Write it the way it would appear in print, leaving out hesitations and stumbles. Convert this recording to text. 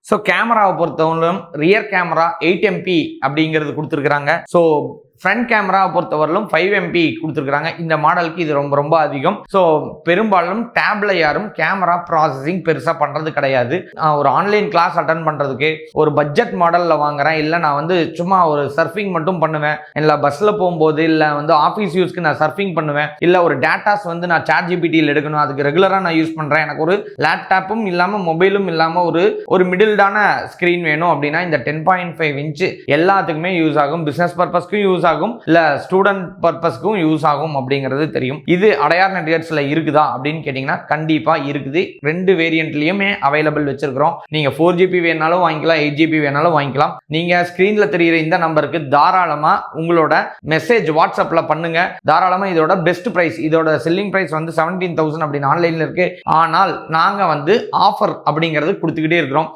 So கேமராவை பொறுத்தவரையிலும் rear camera 8MP அப்படிங்கிறது கொடுத்துருக்குறாங்க. ஸோ ஃப்ரண்ட் கேமராவை பொறுத்தவரையிலும் 5MP கொடுத்துருக்காங்க. இந்த மாடலுக்கு இது ரொம்ப ரொம்ப அதிகம். ஸோ பெரும்பாலும் டேப்ல யாரும் கேமரா ப்ராசஸிங் பெருசாக பண்ணுறது கிடையாது. ஒரு ஆன்லைன் கிளாஸ் அட்டன் பண்ணுறதுக்கு ஒரு பட்ஜெட் மாடலில் வாங்குறேன், இல்லை நான் வந்து சும்மா ஒரு சர்ஃபிங் மட்டும் பண்ணுவேன், இல்லை பஸ்ஸில் போகும்போது, இல்லை வந்து ஆஃபீஸ் யூஸ்க்கு நான் சர்ஃபிங் பண்ணுவேன், இல்லை ஒரு டேட்டாஸ் வந்து நான் ChatGPTயில் எடுக்கணும், அதுக்கு ரெகுலராக நான் யூஸ் பண்ணுறேன், எனக்கு ஒரு லேப்டாப்பும் இல்லாமல் மொபைலும் இல்லாமல் ஒரு மிடில்டான ஸ்க்ரீன் வேணும் அப்படின்னா இந்த 10.5 இன்ச்சு எல்லாத்துக்குமே யூஸ் ஆகும். பிஸ்னஸ் பர்பஸ்க்கும் யூஸ் ஆகும், இல்ல ஸ்டூடெண்ட் பர்பஸ்க்கும் யூஸ் ஆகும் அப்படிங்கிறது தெரியும். இது அடையார் நெட்கட்ஸ்ல இருக்குதா அப்படின்னு கேட்டீங்கன்னா கண்டிப்பா இருக்குது. ரெண்டு வேரியன்ட்லயுமே அவைலபிள் வச்சிருக்கிறோம். நீங்க 4GB வேணாலும் வாங்கிக்கலாம், 8GB வேணாலும் வாங்கிக்கலாம். நீங்க ஸ்கிரீன்ல தெரியுற இந்த நம்பருக்கு தாராளமா உங்களோட மெசேஜ் வாட்ஸ்அப்ல பண்ணுங்க. தாராளமா இதோட பெஸ்ட் பிரைஸ், இதோட செல்லிங் பிரைஸ் வந்து 17,000 அப்படின்னு ஆன்லைன்ல இருக்கு. ஆனால் நாங்க வந்து ஆஃபர் அப்படிங்கிறது கொடுத்துக்கிட்டே இருக்கிறோம்.